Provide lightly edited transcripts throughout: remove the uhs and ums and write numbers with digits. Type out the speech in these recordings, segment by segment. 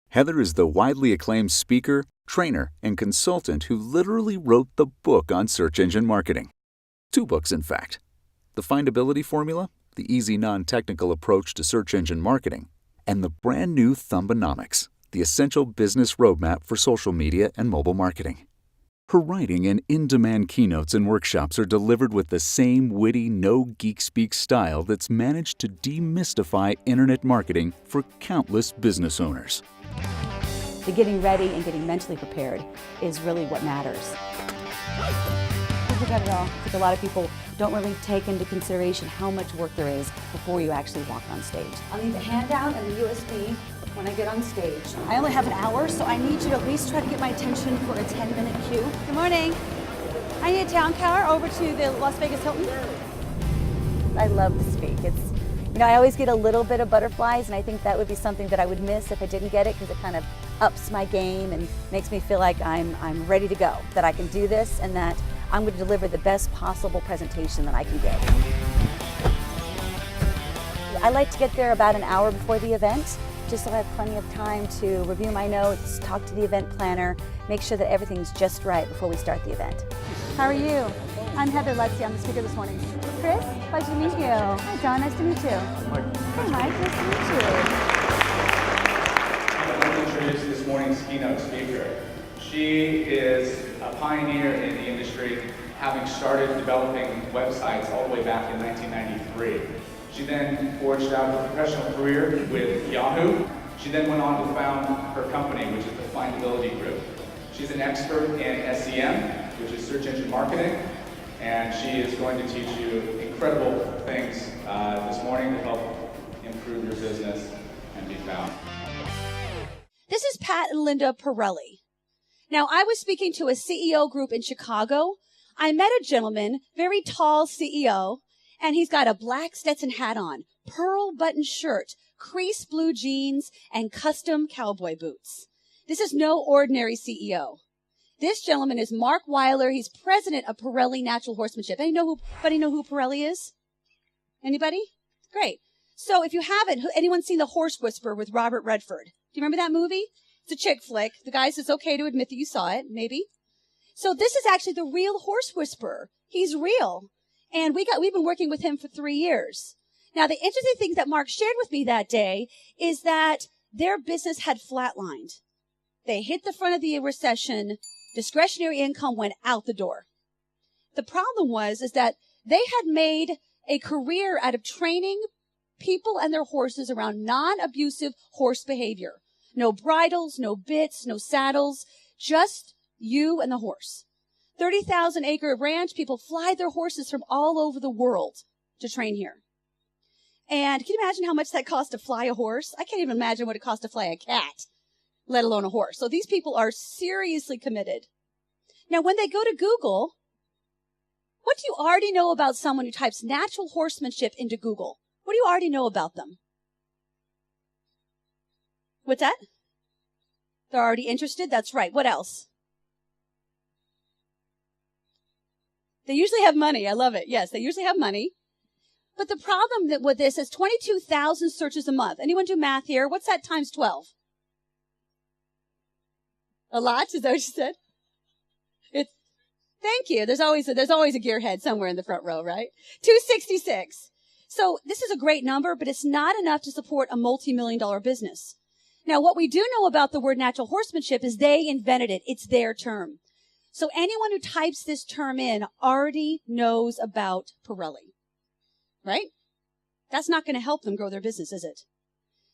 Heather is the widely acclaimed speaker, trainer, and consultant who literally wrote the book on search engine marketing. 2 books, in fact. The Findability Formula, the easy non-technical approach to search engine marketing, and the brand new Thumbnomics, the essential business roadmap for social media and mobile marketing. Her writing and in-demand keynotes and workshops are delivered with the same witty, no-geek-speak style that's managed to demystify internet marketing for countless business owners. The getting ready and getting mentally prepared is really what matters. I forgot it all. I think a lot of people don't really take into consideration how much work there is before you actually walk on stage. I'll need the handout and the USB when I get on stage. I only have an hour, so I need you to at least try to get my attention for a 10-minute cue. Good morning. I need a town car over to the Las Vegas Hilton. I love to speak. I always get a little bit of butterflies, and I think that would be something that I would miss if I didn't get it, because it kind of ups my game and makes me feel like I'm ready to go, that I can do this, and that I'm going to deliver the best possible presentation that I can give. I like to get there about an hour before the event, just so I have plenty of time to review my notes, talk to the event planner, make sure that everything's just right before we start the event. How are you? I'm Heather Lutze. I'm the speaker this morning. Chris, pleasure to meet you. Hi, John. Nice to meet you. Hi, Mike. Nice to meet you. I'd like to introduce this morning's keynote speaker. She is a pioneer in the industry, having started developing websites all the way back in 1993. She then forged out a professional career with Yahoo. She then went on to found her company, which is the Findability Group. She's an expert in SEM, which is search engine marketing, and she is going to teach you incredible things this morning to help improve your business and be found. This is Pat and Linda Pirelli. Now, I was speaking to a CEO group in Chicago. I met a gentleman, very tall CEO, and he's got a black Stetson hat on, pearl button shirt, crease blue jeans, and custom cowboy boots. This is no ordinary CEO. This gentleman is Mark Weiler. He's president of Pirelli Natural Horsemanship. Anybody know who Pirelli is? Anybody? Great. So if you haven't, anyone seen The Horse Whisperer with Robert Redford? Do you remember that movie? It's a chick flick. The guy says it's okay to admit that you saw it, maybe. So this is actually the real Horse Whisperer. He's real. And we've been working with him for 3 years. Now, the interesting thing that Mark shared with me that day is that their business had flatlined. They hit the front of the recession. Discretionary income went out the door. The problem is that they had made a career out of training people and their horses around non-abusive horse behavior. No bridles, no bits, no saddles, just you and the horse. 30,000 acre ranch, people fly their horses from all over the world to train here. And can you imagine how much that costs to fly a horse? I can't even imagine what it costs to fly a cat, let alone a horse. So these people are seriously committed. Now, when they go to Google, what do you already know about someone who types natural horsemanship into Google? What do you already know about them? What's that? They're already interested? That's right. What else? They usually have money. I love it. Yes, they usually have money. But the problem with this is 22,000 searches a month. Anyone do math here? What's that times 12? A lot? Is that what you said? Thank you. There's always a gearhead somewhere in the front row, right? 266. So this is a great number, but it's not enough to support a multi-million-dollar business. Now, what we do know about the word natural horsemanship is they invented it. It's their term. So anyone who types this term in already knows about Pirelli, right? That's not going to help them grow their business, is it?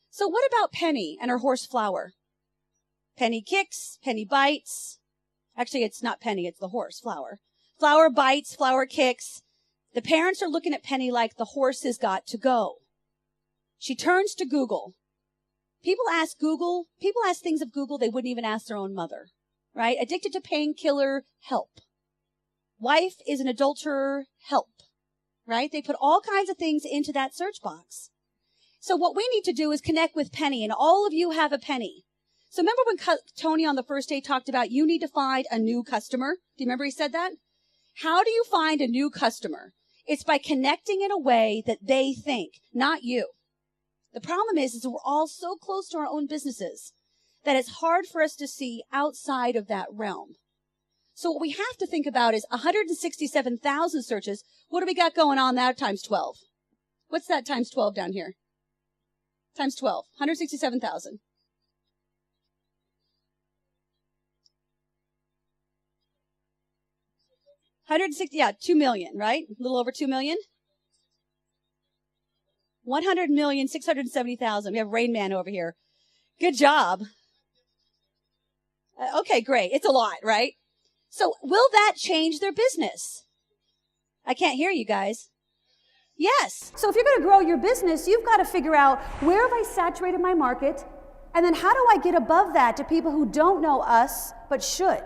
So what about Penny and her horse Flower? Penny kicks, Penny bites. Actually, it's not Penny, it's the horse, Flower. Flower bites, Flower kicks. The parents are looking at Penny like the horse has got to go. She turns to Google. People ask things of Google they wouldn't even ask their own mother, right? Addicted to painkiller, help. Wife is an adulterer, help, right? They put all kinds of things into that search box. So what we need to do is connect with Penny, and all of you have a Penny. So remember when Tony on the first day talked about you need to find a new customer? Do you remember he said that? How do you find a new customer? It's by connecting in a way that they think, not you. The problem is we're all so close to our own businesses that it's hard for us to see outside of that realm. So what we have to think about is 167,000 searches. What do we got going on that times 12? What's that times 12 down here? Times 12, 167,000. Yeah, 2 million, right? A little over 2 million. 100,670,000. We have Rain Man over here. Good job. Okay, great. It's a lot, right? So will that change their business? I can't hear you guys. Yes. So if you're going to grow your business, you've got to figure out, where have I saturated my market? And then how do I get above that to people who don't know us but should?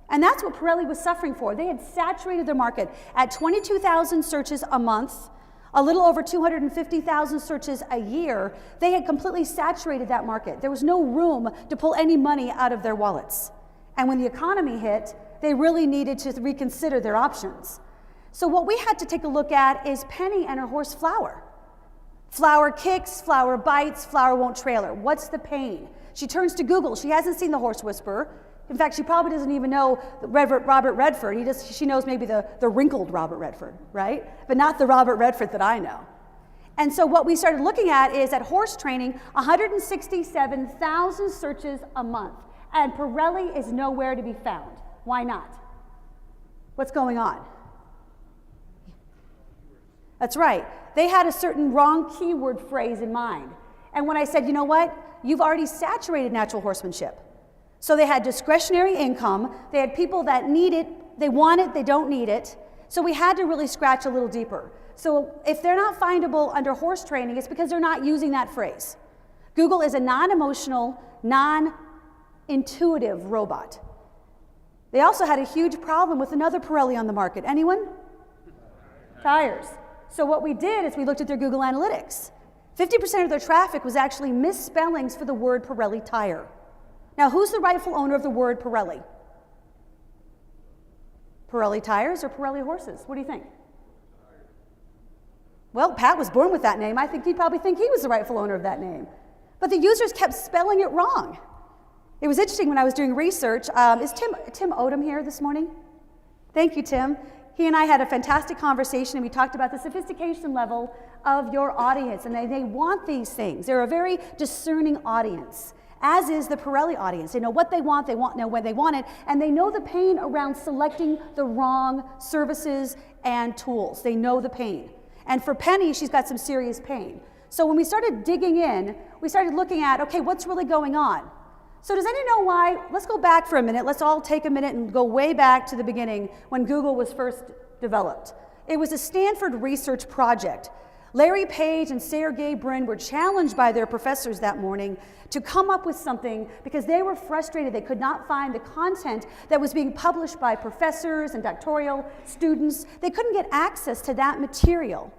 And that's what Pirelli was suffering for. They had saturated their market at 22,000 searches a month, a little over 250,000 searches a year. They had completely saturated that market. There was no room to pull any money out of their wallets. And when the economy hit, they really needed to reconsider their options. So what we had to take a look at is Penny and her horse Flower. Flower kicks, Flower bites, Flower won't trail her. What's the pain? She turns to Google. She hasn't seen the Horse Whisperer. In fact, she probably doesn't even know Robert Redford. She knows maybe the wrinkled Robert Redford, right? But not the Robert Redford that I know. And so what we started looking at is, at horse training, 167,000 searches a month. And Pirelli is nowhere to be found. Why not? What's going on? That's right. They had a certain wrong keyword phrase in mind. And when I said, you know what? You've already saturated natural horsemanship. So they had discretionary income. They had people that need it, they want it, they don't need it. So we had to really scratch a little deeper. So if they're not findable under horse training, it's because they're not using that phrase. Google is a non-emotional, non-intuitive robot. They also had a huge problem with another Pirelli on the market. Anyone? Tires. So what we did is we looked at their Google Analytics. 50% of their traffic was actually misspellings for the word Pirelli tire. Now, who's the rightful owner of the word Pirelli? Pirelli tires or Pirelli horses? What do you think? Well, Pat was born with that name. I think he'd probably think he was the rightful owner of that name. But the users kept spelling it wrong. It was interesting when I was doing research. Is Tim Odom here this morning? Thank you, Tim. He and I had a fantastic conversation, and we talked about the sophistication level of your audience, and they want these things. They're a very discerning audience, as is the Pirelli audience. They know what they want, know when they want it, and they know the pain around selecting the wrong services and tools. They know the pain. And for Penny, she's got some serious pain. So when we started digging in, we started looking at, okay, what's really going on? So does anyone know why? Let's go back for a minute. Let's all take a minute and go way back to the beginning when Google was first developed. It was a Stanford research project. Larry Page and Sergey Brin were challenged by their professors that morning to come up with something because they were frustrated. They could not find the content that was being published by professors and doctoral students. They couldn't get access to that material.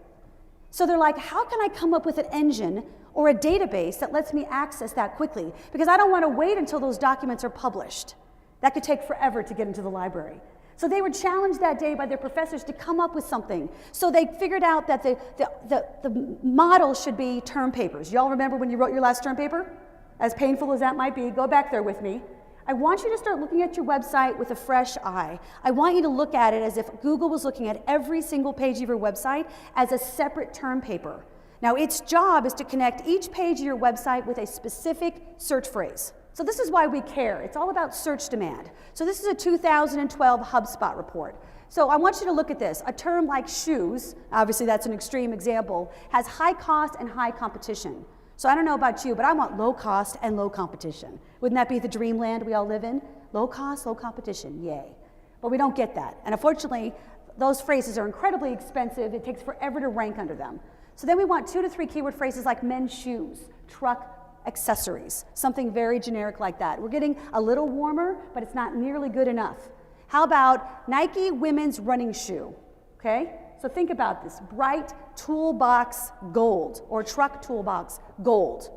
So they're like, how can I come up with an engine or a database that lets me access that quickly? Because I don't want to wait until those documents are published. That could take forever to get into the library. So they were challenged that day by their professors to come up with something. So they figured out that the model should be term papers. Y'all remember when you wrote your last term paper? As painful as that might be, go back there with me. I want you to start looking at your website with a fresh eye. I want you to look at it as if Google was looking at every single page of your website as a separate term paper. Now, its job is to connect each page of your website with a specific search phrase. So this is why we care. It's all about search demand. So this is a 2012 HubSpot report. So I want you to look at this. A term like shoes, obviously that's an extreme example, has high cost and high competition. So I don't know about you, but I want low cost and low competition. Wouldn't that be the dreamland we all live in? Low cost, low competition, yay. But we don't get that. And unfortunately, those phrases are incredibly expensive. It takes forever to rank under them. So then we want 2 to 3 keyword phrases like men's shoes, truck accessories, something very generic like that. We're getting a little warmer, but it's not nearly good enough. How about Nike women's running shoe? Okay, so think about this, bright toolbox gold or truck toolbox gold.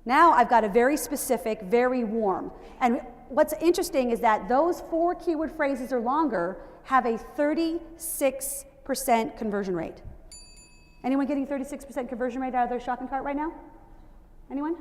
Now I've got a very specific, very warm. And what's interesting is that those 4 keyword phrases or longer have a 36% conversion rate. Anyone getting 36% conversion rate out of their shopping cart right now? Anyone?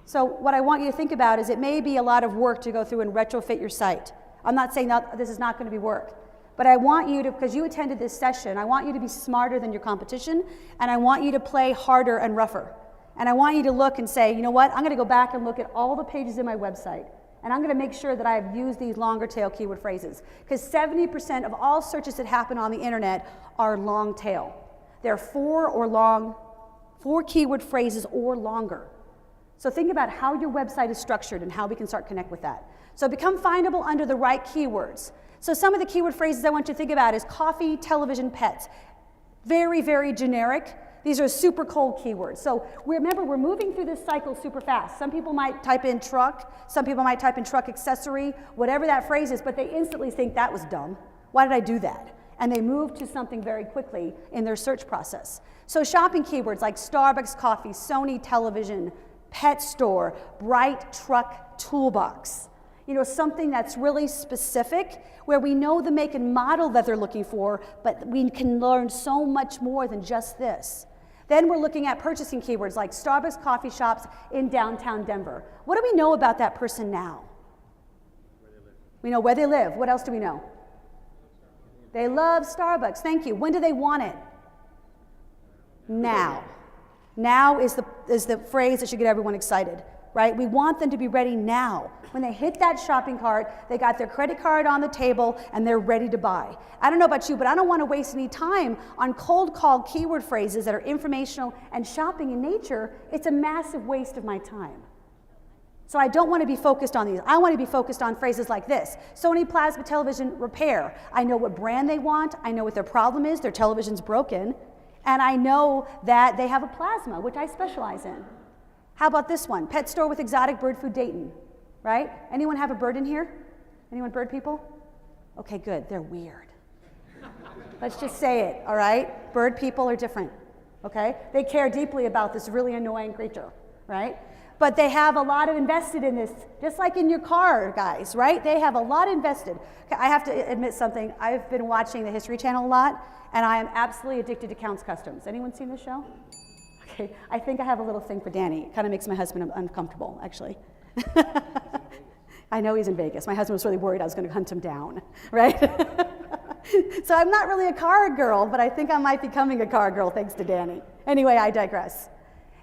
So what I want you to think about is it may be a lot of work to go through and retrofit your site. I'm not saying that this is not going to be work, but I want you to, because you attended this session, I want you to be smarter than your competition, and I want you to play harder and rougher. And I want you to look and say, you know what, I'm going to go back and look at all the pages in my website, and I'm going to make sure that I've used these longer tail keyword phrases, because 70% of all searches that happen on the internet are long tail. They're four keyword phrases or longer. So think about how your website is structured and how we can start connect with that. So become findable under the right keywords. So some of the keyword phrases I want you to think about is coffee, television, pets. Very, very generic. These are super cold keywords. So remember, we're moving through this cycle super fast. Some people might type in truck, some people might type in truck accessory, whatever that phrase is, but they instantly think that was dumb. Why did I do that? And they move to something very quickly in their search process. So shopping keywords like Starbucks coffee, Sony television, pet store, bright truck toolbox. You know, something that's really specific where we know the make and model that they're looking for, but we can learn so much more than just this. Then we're looking at purchasing keywords like Starbucks coffee shops in downtown Denver. What do we know about that person now? We know where they live. What else do we know? They love Starbucks. Thank you. When do they want it? Now. Now is the phrase that should get everyone excited, right? We want them to be ready now. When they hit that shopping cart, they got their credit card on the table and they're ready to buy. I don't know about you, but I don't want to waste any time on cold call keyword phrases that are informational and shopping in nature. It's a massive waste of my time. So I don't want to be focused on these. I want to be focused on phrases like this. Sony plasma television repair. I know what brand they want. I know what their problem is. Their television's broken. And I know that they have a plasma, which I specialize in. How about this one? Pet store with exotic bird food Dayton, right? Anyone have a bird in here? Anyone bird people? Okay, good. They're weird. Let's just say it, all right? Bird people are different, okay? They care deeply about this really annoying creature, right? But they have a lot of invested in this, just like in your car, guys, right? They have a lot invested. Okay, I have to admit something. I've been watching the History Channel a lot, and I am absolutely addicted to Counts Customs. Anyone seen this show? Okay, I think I have a little thing for Danny. It kind of makes my husband uncomfortable, actually. I know he's in Vegas. My husband was really worried I was going to hunt him down, right? So I'm not really a car girl, but I think I might be becoming a car girl thanks to Danny. Anyway, I digress.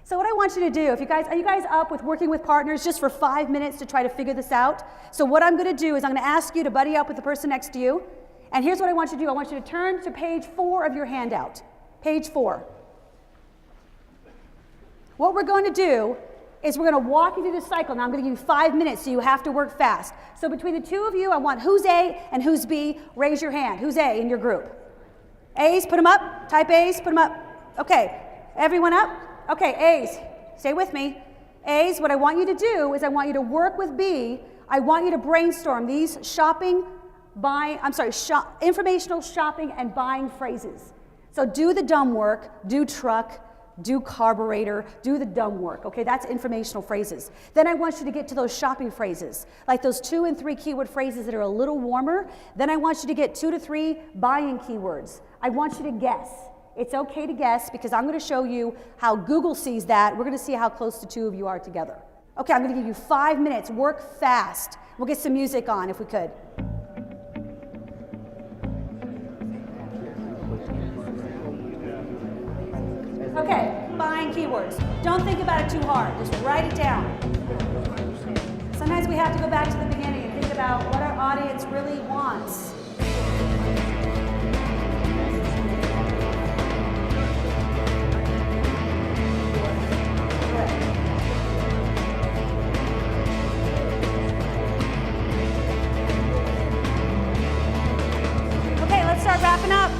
So what I want you to do, are you guys up with working with partners just for 5 minutes to try to figure this out? So what I'm going to do is I'm going to ask you to buddy up with the person next to you. And here's what I want you to do. I want you to turn to page 4 of your handout. Page 4. What we're going to do is we're going to walk you through this cycle. Now I'm going to give you 5 minutes, so you have to work fast. So between the two of you, I want who's A and who's B. Raise your hand. Who's A in your group? A's, put them up. Type A's, put them up. Okay, everyone up? Okay, A's, stay with me. A's, what I want you to do is I want you to work with B. I want you to brainstorm these informational shopping and buying phrases. So do the dumb work, do truck, do carburetor, do the dumb work, okay? That's informational phrases. Then I want you to get to those shopping phrases, like those 2 and 3 keyword phrases that are a little warmer. Then I want you to get 2 to 3 buying keywords. I want you to guess. It's okay to guess because I'm going to show you how Google sees that. We're going to see how close the two of you are together. Okay, I'm going to give you 5 minutes. Work fast. We'll get some music on if we could. Okay, buying keywords. Don't think about it too hard. Just write it down. Sometimes we have to go back to the beginning and think about what our audience really wants. Okay, let's start wrapping up.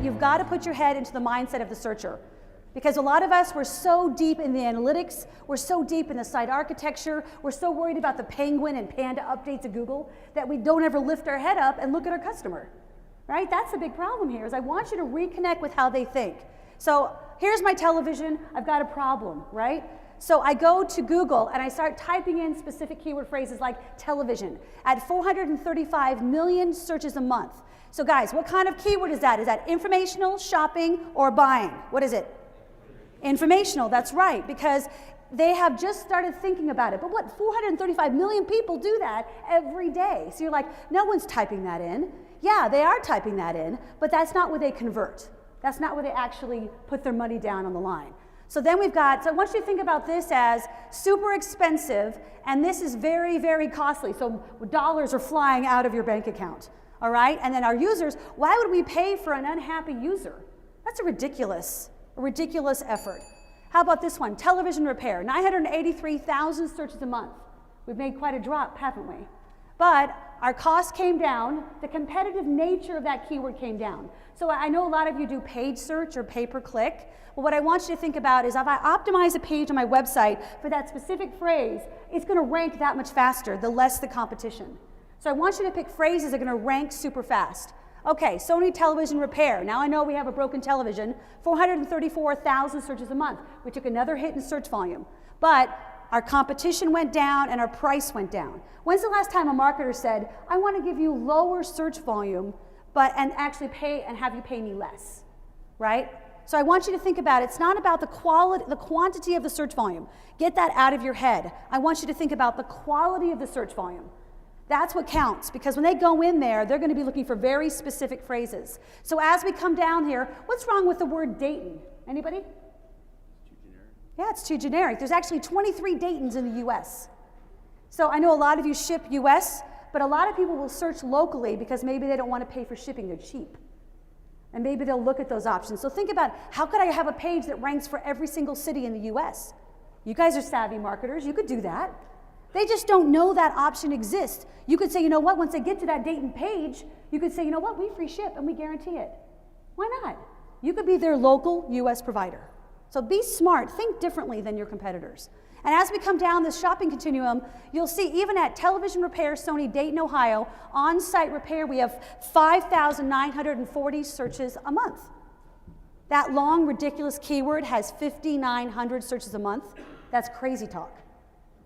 You've got to put your head into the mindset of the searcher. Because a lot of us, we're so deep in the analytics, we're so deep in the site architecture, we're so worried about the penguin and panda updates of Google that we don't ever lift our head up and look at our customer, right? That's the big problem here, is I want you to reconnect with how they think. So here's my television, I've got a problem, right? So I go to Google and I start typing in specific keyword phrases like television at 435 million searches a month. So guys, what kind of keyword is that? Is that informational, shopping, or buying? What is it? Informational, that's right, because they have just started thinking about it. But what, 435 million people do that every day. So you're like, no one's typing that in. Yeah, they are typing that in, but that's not where they convert. That's not where they actually put their money down on the line. So then we've got, so I want you to think about this as super expensive, and this is very, very costly. So dollars are flying out of your bank account, all right? And then our users, why would we pay for an unhappy user? That's a ridiculous effort. How about this one? Television repair, 983,000 searches a month. We've made quite a drop, haven't we? But our cost came down, the competitive nature of that keyword came down. So I know a lot of you do page search or pay-per-click. Well, what I want you to think about is if I optimize a page on my website for that specific phrase, it's going to rank that much faster, the less the competition. So I want you to pick phrases that are going to rank super fast. Okay, Sony television repair. Now I know we have a broken television, 434,000 searches a month. We took another hit in search volume, but our competition went down and our price went down. When's the last time a marketer said, I want to give you lower search volume, and actually pay and have you pay me less, right? So I want you to think about it. It's not about the quantity of the search volume. Get that out of your head. I want you to think about the quality of the search volume. That's what counts, because when they go in there, they're going to be looking for very specific phrases. So as we come down here, what's wrong with the word Dayton? Anybody? It's too generic. Yeah, it's too generic. There's actually 23 Daytons in the US. So I know a lot of you ship US, but a lot of people will search locally because maybe they don't want to pay for shipping, they're cheap. And maybe they'll look at those options. So think about, how could I have a page that ranks for every single city in the US? You guys are savvy marketers, you could do that. They just don't know that option exists. You could say, you know what, once they get to that Dayton page, you could say, you know what, we free ship and we guarantee it. Why not? You could be their local US provider. So be smart, think differently than your competitors. And as we come down this shopping continuum, you'll see even at television repair, Sony Dayton, Ohio, on-site repair, we have 5,940 searches a month. That long, ridiculous keyword has 5,900 searches a month. That's crazy talk.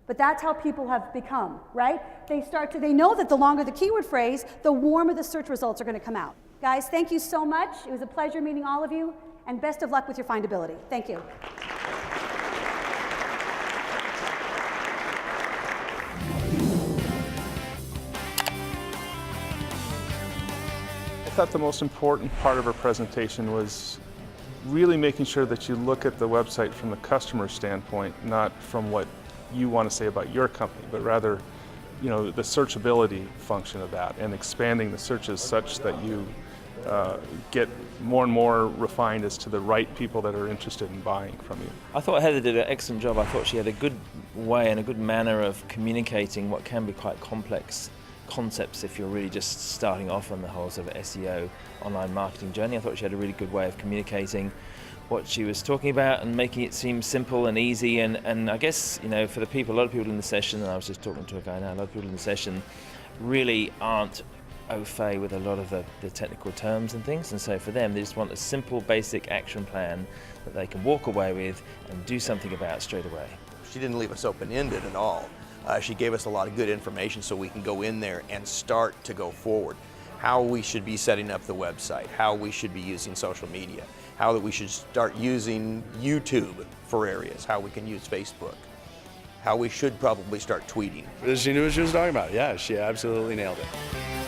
But that's how people have become, right? They know that the longer the keyword phrase, the warmer the search results are going to come out. Guys, thank you so much. It was a pleasure meeting all of you, and best of luck with your findability. Thank you. I thought the most important part of our presentation was really making sure that you look at the website from the customer standpoint, not from what you want to say about your company, but rather, the searchability function of that and expanding the searches such that you get more and more refined as to the right people that are interested in buying from you. I thought Heather did an excellent job. I thought she had a good way and a good manner of communicating what can be quite complex concepts if you're really just starting off on the whole sort of SEO online marketing journey. I thought she had a really good way of communicating what she was talking about and making it seem simple and easy, and I guess, for a lot of people in the session, and I was just talking to a guy now, a lot of people in the session really aren't au fait with a lot of the technical terms and things, and so for them they just want a simple basic action plan that they can walk away with and do something about straight away. She didn't leave us open-ended at all. She gave us a lot of good information so we can go in there and start to go forward. How we should be setting up the website, how we should be using social media, how that we should start using YouTube for areas, how we can use Facebook, how we should probably start tweeting. She knew what she was talking about. Yeah, she absolutely nailed it.